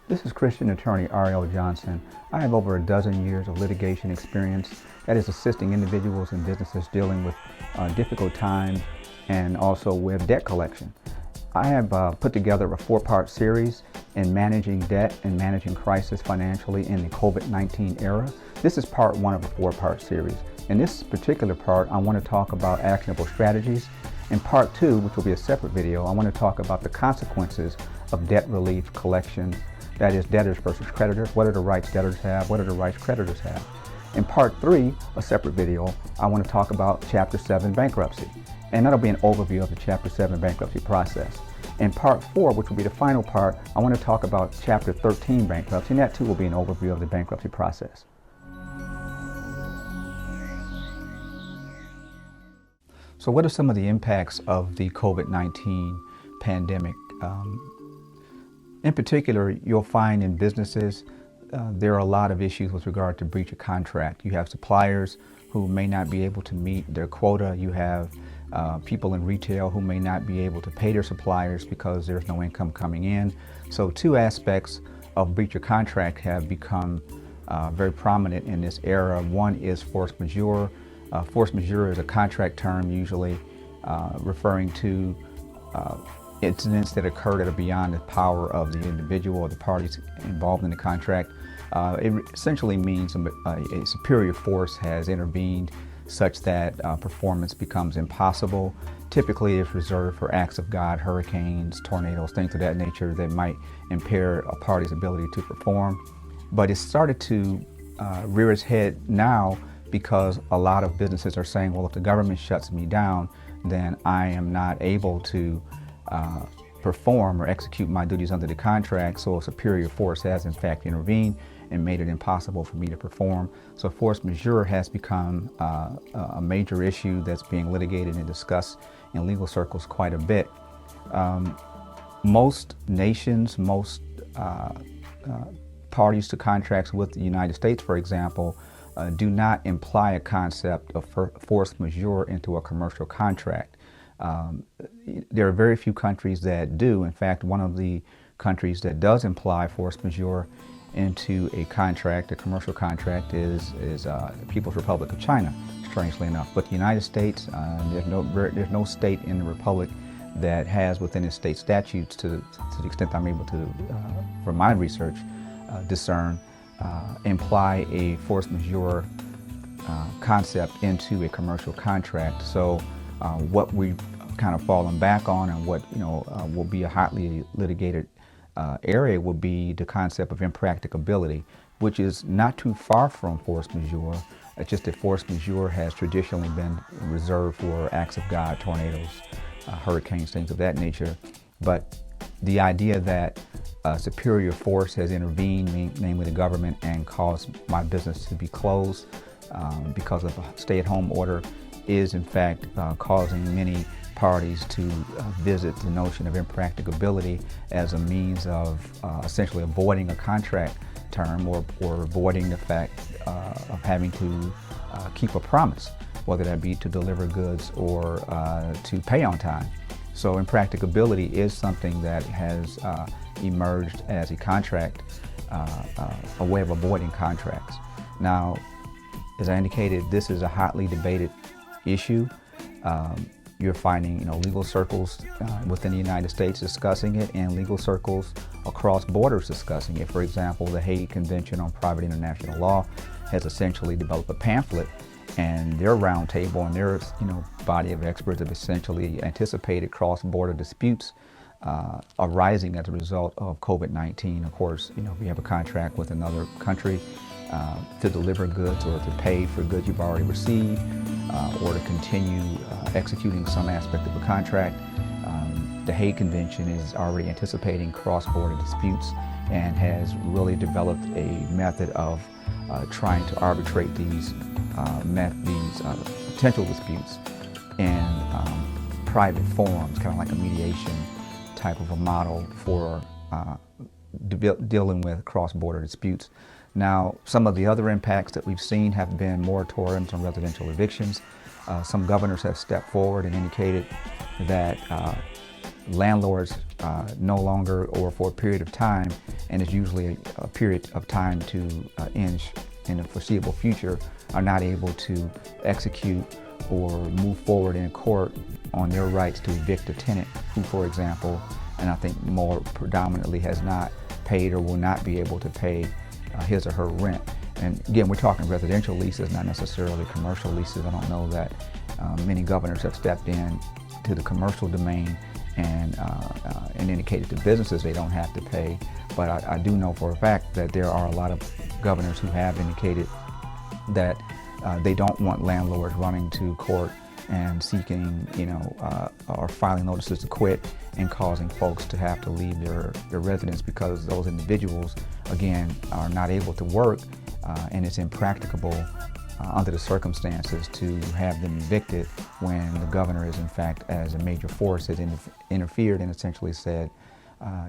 This is Christian attorney R.L. Johnson. I have over a dozen years of litigation experience that is assisting individuals and businesses dealing with difficult times and also with debt collection. I have put together a 4-part series in managing debt and managing crisis financially in the COVID-19 era. This is part 1 of a 4-part series. In this particular part, I want to talk about actionable strategies. In part 2, which will be a separate video, I want to talk about the consequences of debt relief collection. That is, debtors versus creditors. What are the rights debtors have? What are the rights creditors have? In part 3, a separate video, I want to talk about Chapter 7 bankruptcy. And that'll be an overview of the Chapter 7 bankruptcy process. In part 4, which will be the final part, I want to talk about Chapter 13 bankruptcy, and that too will be an overview of the bankruptcy process. So what are some of the impacts of the COVID-19 pandemic? In particular, you'll find in businesses there are a lot of issues with regard to breach of contract. You have suppliers who may not be able to meet their quota. You have people in retail who may not be able to pay their suppliers because there's no income coming in. So 2 aspects of breach of contract have become very prominent in this era. One is force majeure. Force majeure is a contract term usually referring to incidents that occur that are beyond the power of the individual or the parties involved in the contract. It essentially means a superior force has intervened such that performance becomes impossible. Typically it's reserved for acts of God, hurricanes, tornadoes, things of that nature that might impair a party's ability to perform. But it's started to rear its head now because a lot of businesses are saying, well, if the government shuts me down, then I am not able to perform or execute my duties under the contract, so a superior force has in fact intervened and made it impossible for me to perform. So force majeure has become a major issue that's being litigated and discussed in legal circles quite a bit. Most nations, most parties to contracts with the United States, for example, do not imply a concept of force majeure into a commercial contract. There are very few countries that do. In fact, one of the countries that does imply force majeure into a contract, a commercial contract, is the People's Republic of China, strangely enough. But the United States, there's no state in the Republic that has within its state statutes, to the extent I'm able to, from my research, discern, imply a force majeure concept into a commercial contract. So what we've kind of fallen back on and what will be a hotly litigated area will be the concept of impracticability, which is not too far from force majeure. It's just that force majeure has traditionally been reserved for acts of God, tornadoes, hurricanes, things of that nature. But the idea that a superior force has intervened, namely the government, and caused my business to be closed because of a stay-at-home order is in fact causing many parties to visit the notion of impracticability as a means of essentially avoiding a contract term or avoiding the fact of having to keep a promise, whether that be to deliver goods or to pay on time. So impracticability is something that has emerged as a contract, a way of avoiding contracts. Now, as I indicated, this is a hotly debated issue. You're finding legal circles within the United States discussing it and legal circles across borders discussing it. For example, the Hague Convention on Private International Law has essentially developed a pamphlet, and their roundtable and their body of experts have essentially anticipated cross-border disputes arising as a result of COVID-19. Of course, if you have a contract with another country to deliver goods or to pay for goods you've already received, or to continue executing some aspect of a contract. The Hague Convention is already anticipating cross-border disputes and has really developed a method of trying to arbitrate these potential disputes in private forums, kind of like a mediation type of a model for dealing with cross-border disputes. Now, some of the other impacts that we've seen have been moratoriums on residential evictions. Some governors have stepped forward and indicated that landlords no longer, or for a period of time, and it's usually a period of time to end in the foreseeable future, are not able to execute or move forward in court on their rights to evict a tenant who, for example, and I think more predominantly has not paid or will not be able to pay his or her rent. And again, we're talking residential leases, not necessarily commercial leases. I don't know that many governors have stepped in to the commercial domain and indicated to businesses they don't have to pay. But I do know for a fact that there are a lot of governors who have indicated that they don't want landlords running to court and seeking, or filing notices to quit and causing folks to have to leave their residence because those individuals, again, are not able to work, and it's impracticable under the circumstances to have them evicted when the governor is, in fact, as a major force, has interfered and essentially said,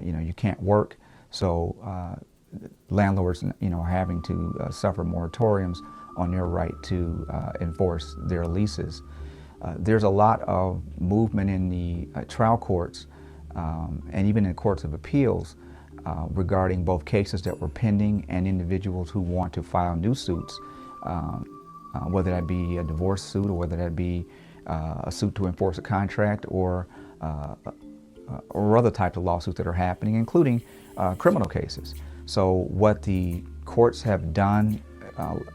you can't work. So landlords, are having to suffer moratoriums on their right to enforce their leases. There's a lot of movement in the trial courts and even in courts of appeals regarding both cases that were pending and individuals who want to file new suits, whether that be a divorce suit or whether that be a suit to enforce a contract or other types of lawsuits that are happening, including criminal cases. So what the courts have done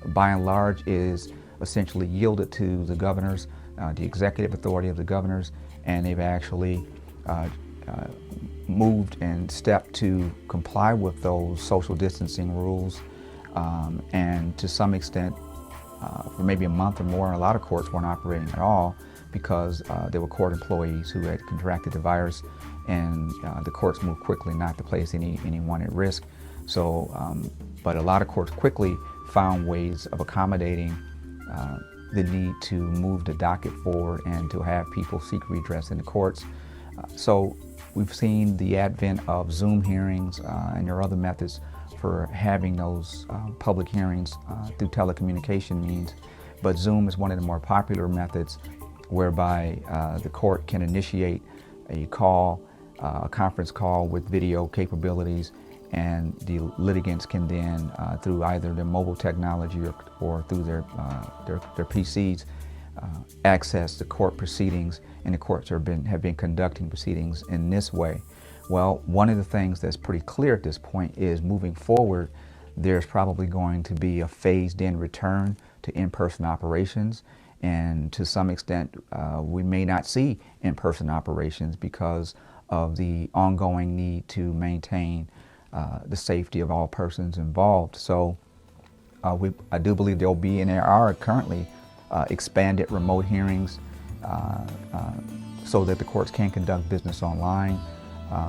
by and large is essentially yielded to the governors, the executive authority of the governors, and they've actually moved and stepped to comply with those social distancing rules, and to some extent, for maybe a month or more, a lot of courts weren't operating at all because there were court employees who had contracted the virus, and the courts moved quickly not to place anyone at risk. So, but a lot of courts quickly found ways of accommodating the need to move the docket forward and to have people seek redress in the courts. So we've seen the advent of Zoom hearings, and there are other methods for having those public hearings through telecommunication means. But Zoom is one of the more popular methods whereby the court can initiate a call, a conference call with video capabilities, and the litigants can then, through either their mobile technology or through their PCs, access the court proceedings, and the courts have been conducting proceedings in this way. Well, one of the things that's pretty clear at this point is moving forward, there's probably going to be a phased-in return to in-person operations, and to some extent, we may not see in-person operations because of the ongoing need to maintain the safety of all persons involved. So I do believe there'll be, and there are currently, expanded remote hearings so that the courts can conduct business online.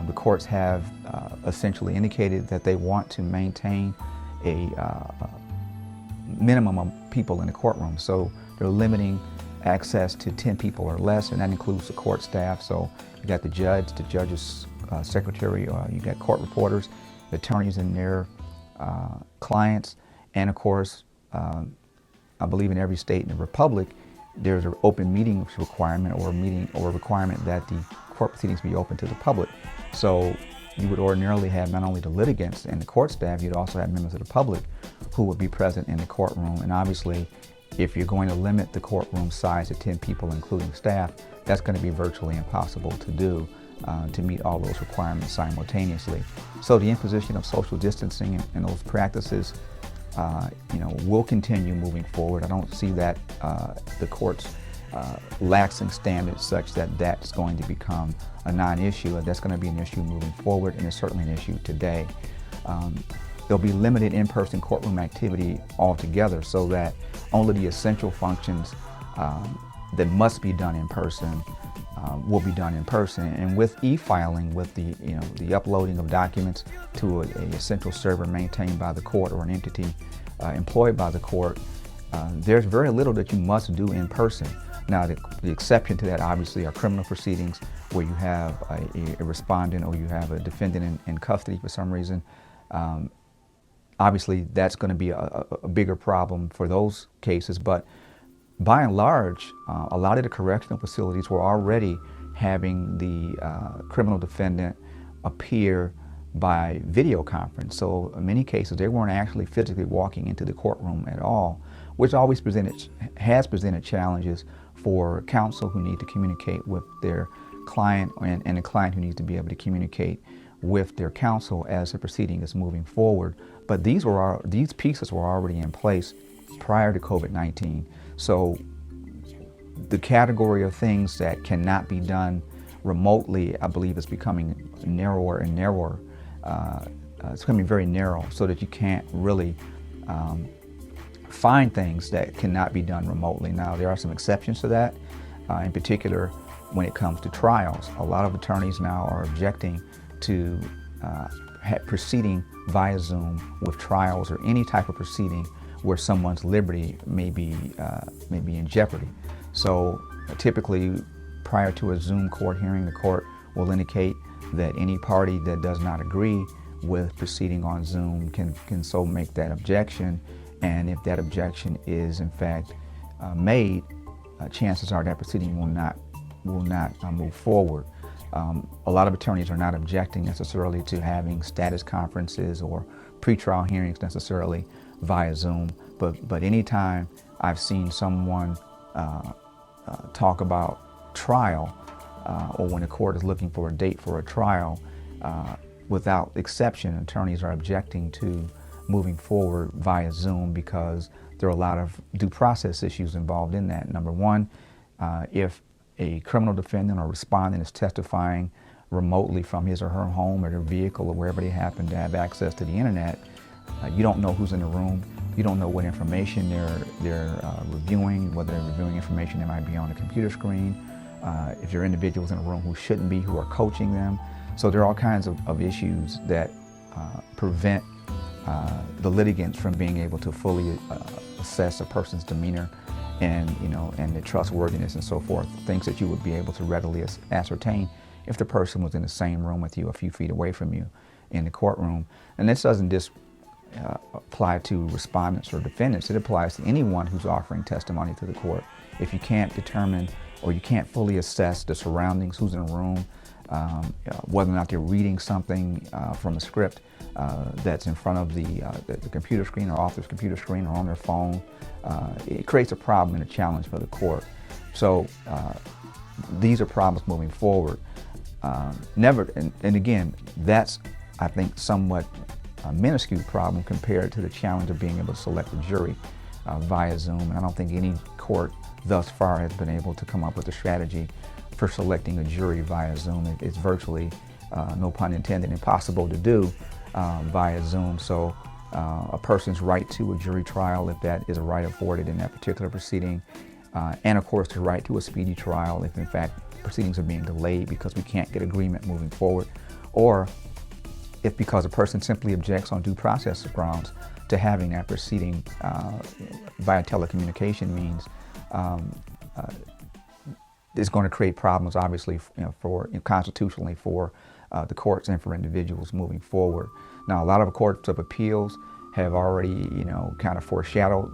The courts have essentially indicated that they want to maintain a minimum of people in the courtroom. So they're limiting access to 10 people or less, and that includes the court staff. So you got the judge, the judge's secretary, you got court reporters, the attorneys and their clients, and of course, I believe in every state in the republic, there's an open meetings requirement or a requirement that the court proceedings be open to the public. So you would ordinarily have not only the litigants and the court staff, you'd also have members of the public who would be present in the courtroom. And obviously, if you're going to limit the courtroom size to 10 people, including staff, that's going to be virtually impossible to do to meet all those requirements simultaneously. So the imposition of social distancing and those practices will continue moving forward. I don't see that the courts laxing standards such that that's going to become a non-issue. That's going to be an issue moving forward, and it's certainly an issue today. There'll be limited in-person courtroom activity altogether, so that only the essential functions that must be done in person will be done in person. And with e-filing, with the uploading of documents to a central server maintained by the court or an entity employed by the court, there's very little that you must do in person. Now, the exception to that obviously are criminal proceedings where you have a respondent or you have a defendant in custody for some reason. Obviously, that's going to be a bigger problem for those cases, but by and large, a lot of the correctional facilities were already having the criminal defendant appear by video conference. So in many cases, they weren't actually physically walking into the courtroom at all, which has presented challenges for counsel who need to communicate with their client, and the client who needs to be able to communicate with their counsel as the proceeding is moving forward. But these pieces were already in place prior to COVID-19. So the category of things that cannot be done remotely, I believe, is becoming narrower and narrower. It's becoming very narrow, so that you can't really find things that cannot be done remotely. Now, there are some exceptions to that, in particular when it comes to trials. A lot of attorneys now are objecting to proceeding via Zoom with trials or any type of proceeding where someone's liberty may be in jeopardy. So typically, prior to a Zoom court hearing, the court will indicate that any party that does not agree with proceeding on Zoom can so make that objection, and if that objection is in fact made, chances are that proceeding will not move forward. A lot of attorneys are not objecting necessarily to having status conferences or pretrial hearings necessarily via Zoom, but anytime I've seen someone talk about trial, or when the court is looking for a date for a trial, without exception, attorneys are objecting to moving forward via Zoom because there are a lot of due process issues involved in that. Number one, if a criminal defendant or respondent is testifying remotely from his or her home or their vehicle or wherever they happen to have access to the internet, you don't know who's in the room. You don't know what information they're reviewing, whether they're reviewing information that might be on a computer screen, if there are individuals in a room who shouldn't be, who are coaching them. So there are all kinds of issues that prevent the litigants from being able to fully assess a person's demeanor and the trustworthiness and so forth, things that you would be able to readily ascertain if the person was in the same room with you, a few feet away from you in the courtroom. And this doesn't just apply to respondents or defendants. It applies to anyone who's offering testimony to the court. If you can't determine or you can't fully assess the surroundings, who's in a room, whether or not they're reading something from a script that's in front of the computer screen or off the computer screen or on their phone, it creates a problem and a challenge for the court. So these are problems moving forward. And again, that's, I think, somewhat a minuscule problem compared to the challenge of being able to select a jury via Zoom. And I don't think any court thus far has been able to come up with a strategy for selecting a jury via Zoom. It's virtually, no pun intended, impossible to do via Zoom. So a person's right to a jury trial, if that is a right afforded in that particular proceeding, and of course the right to a speedy trial if in fact proceedings are being delayed because we can't get agreement moving forward, or if because a person simply objects on due process grounds to having that proceeding via telecommunication means, it's going to create problems, obviously, constitutionally for the courts and for individuals moving forward. Now, a lot of courts of appeals have already, kind of foreshadowed,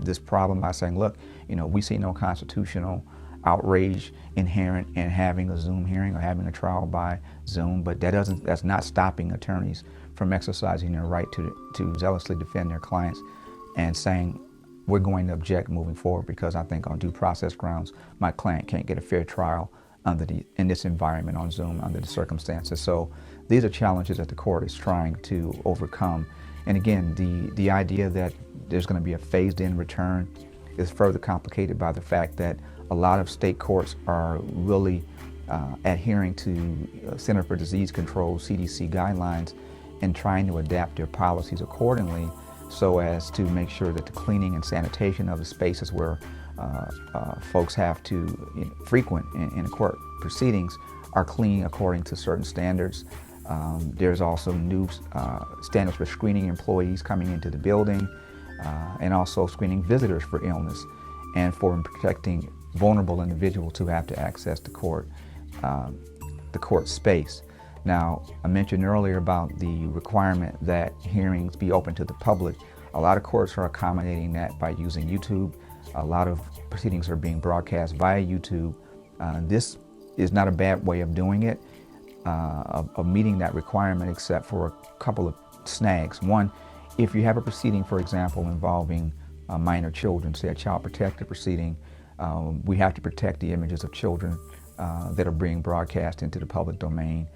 this problem by saying, look, we see no constitutional outrage inherent in having a Zoom hearing or having a trial by Zoom, but that's not stopping attorneys from exercising their right to zealously defend their clients and saying, we're going to object moving forward because I think on due process grounds, my client can't get a fair trial in this environment on Zoom under the circumstances. So these are challenges that the court is trying to overcome. And again, the idea that there's going to be a phased-in return is further complicated by the fact that a lot of state courts are really adhering to Center for Disease Control, CDC guidelines, and trying to adapt their policies accordingly so as to make sure that the cleaning and sanitation of the spaces where folks have to frequent in court proceedings are clean according to certain standards. There's also new standards for screening employees coming into the building and also screening visitors for illness and for protecting vulnerable individuals who have to access the court space. Now, I mentioned earlier about the requirement that hearings be open to the public. A lot of courts are accommodating that by using YouTube. A lot of proceedings are being broadcast via YouTube. This is not a bad way of doing it, of meeting that requirement, except for a couple of snags. One, if you have a proceeding, for example, involving minor children, say a child protective proceeding, we have to protect the images of children that are being broadcast into the public domain.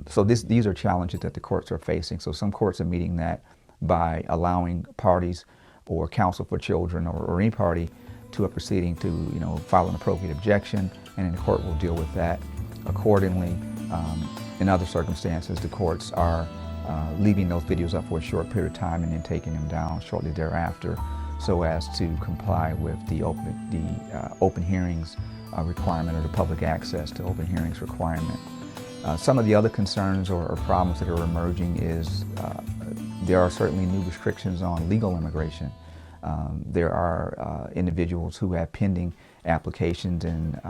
So these are challenges that the courts are facing. So some courts are meeting that by allowing parties or counsel for children or any party to a proceeding to file an appropriate objection, and then the court will deal with that accordingly. In other circumstances, the courts are leaving those videos up for a short period of time and then taking them down shortly thereafter, so as to comply with the open hearings requirement, or the public access to open hearings requirement. Some of the other concerns or problems that are emerging is there are certainly new restrictions on legal immigration. There are individuals who have pending applications in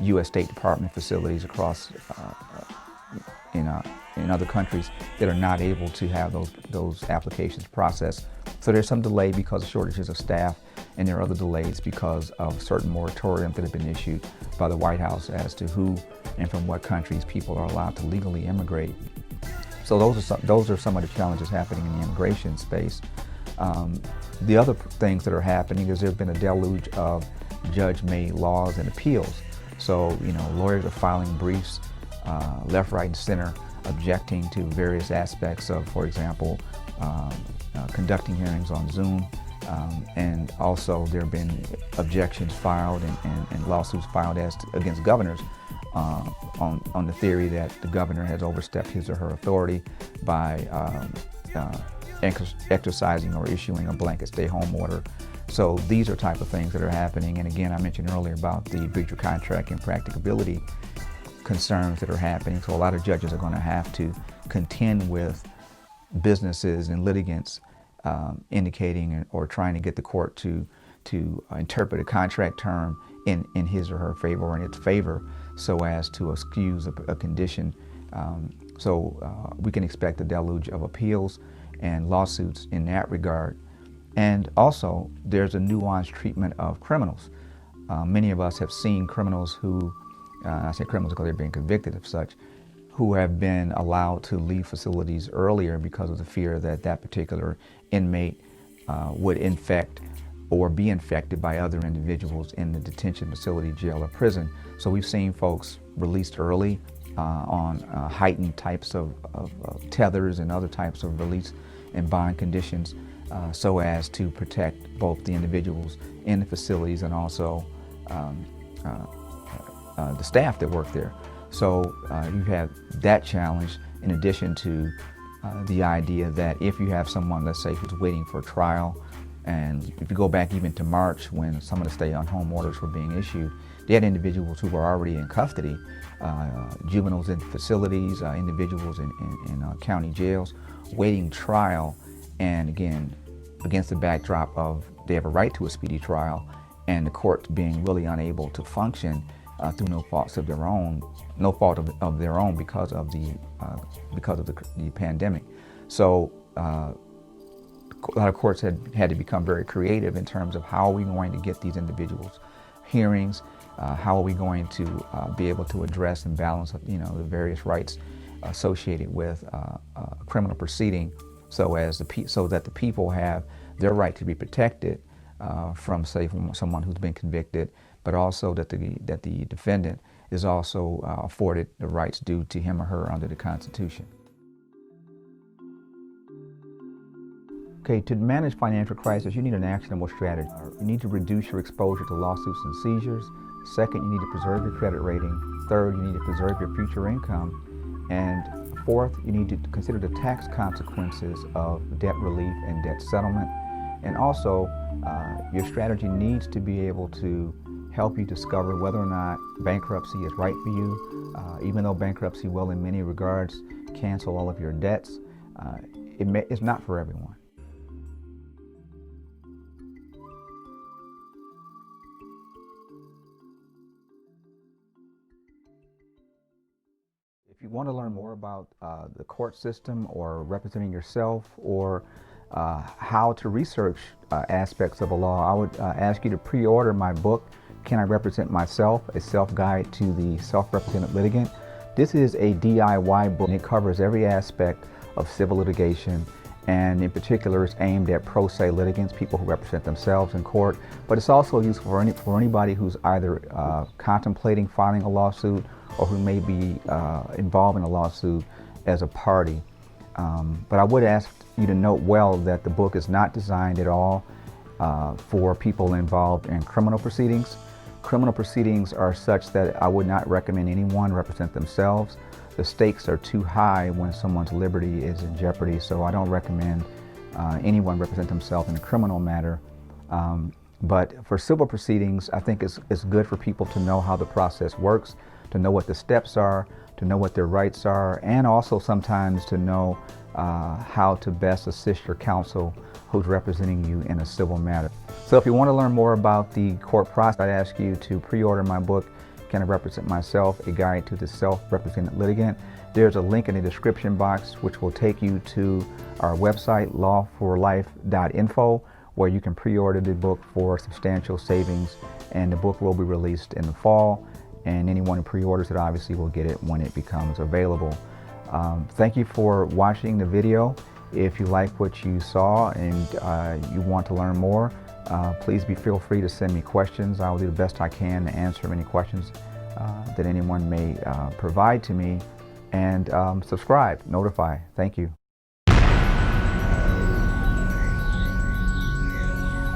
U.S. State Department facilities across in other countries that are not able to have those applications processed. So there's some delay because of shortages of staff, and there are other delays because of certain moratoriums that have been issued by the White House as to who and from what countries people are allowed to legally immigrate. So those are some of the challenges happening in the immigration space. The other things that are happening is there's been a deluge of judge-made laws and appeals. So lawyers are filing briefs left, right, and center, objecting to various aspects of, for example, conducting hearings on Zoom, and also there have been objections filed and lawsuits filed against governors on the theory that the governor has overstepped his or her authority by exercising or issuing a blanket stay-home order. So these are type of things that are happening. And again, I mentioned earlier about the breach of contract and practicability concerns that are happening. So a lot of judges are going to have to contend with businesses and litigants indicating or trying to get the court to interpret a contract term in his or her favor or in its favor, so as to excuse a condition. So we can expect a deluge of appeals and lawsuits in that regard. And also, there's a nuanced treatment of criminals. Many of us have seen criminals who, I say criminals because they're being convicted of such, who have been allowed to leave facilities earlier because of the fear that that particular inmate would infect or be infected by other individuals in the detention facility, jail, or prison. So we've seen folks released early on heightened types of tethers and other types of release and bond conditions, so as to protect both the individuals in the facilities and also the staff that work there. So you have that challenge, in addition to the idea that if you have someone, let's say, who's waiting for trial, and if you go back even to March when some of the stay-at-home orders were being issued, they had individuals who were already in custody, juveniles in facilities, individuals in county jails, waiting trial, and again, against the backdrop of they have a right to a speedy trial, and the courts being really unable to function through no fault of their own because of the pandemic. So a lot of courts had to become very creative in terms of how are we going to get these individuals hearings, how are we going to be able to address and balance the various rights associated with a criminal proceeding, so that the people have their right to be protected from someone who's been convicted, but also that the defendant is also afforded the rights due to him or her under the Constitution. Okay, to manage financial crisis, you need an actionable strategy. You need to reduce your exposure to lawsuits and seizures. Second, you need to preserve your credit rating. Third, you need to preserve your future income. And fourth, you need to consider the tax consequences of debt relief and debt settlement. And also, your strategy needs to be able to help you discover whether or not bankruptcy is right for you. Even though bankruptcy will, in many regards, cancel all of your debts, it's not for everyone. If you want to learn more about the court system or representing yourself, or how to research aspects of a law, I would ask you to pre-order my book, Can I Represent Myself? A Self-Guide to the Self-Represented Litigant. This is a DIY book, and it covers every aspect of civil litigation, and in particular it's aimed at pro se litigants, people who represent themselves in court, but it's also useful for anybody who's either contemplating filing a lawsuit or who may be involved in a lawsuit as a party. But I would ask you to note well that the book is not designed at all for people involved in criminal proceedings. Criminal proceedings are such that I would not recommend anyone represent themselves. The stakes are too high when someone's liberty is in jeopardy, so I don't recommend anyone represent themselves in a criminal matter. But for civil proceedings, I think it's good for people to know how the process works, to know what the steps are, to know what their rights are, and also sometimes to know how to best assist your counsel who's representing you in a civil matter. So if you want to learn more about the court process, I'd ask you to pre-order my book, Can I Represent Myself? A Guide to the Self-Represented Litigant. There's a link in the description box which will take you to our website, lawforlife.info, where you can pre-order the book for substantial savings, and the book will be released in the fall, and anyone who pre-orders it obviously will get it when it becomes available. Thank you for watching the video. If you like what you saw and you want to learn more, please feel free to send me questions. I will do the best I can to answer any questions that anyone may provide to me. And subscribe, notify. Thank you.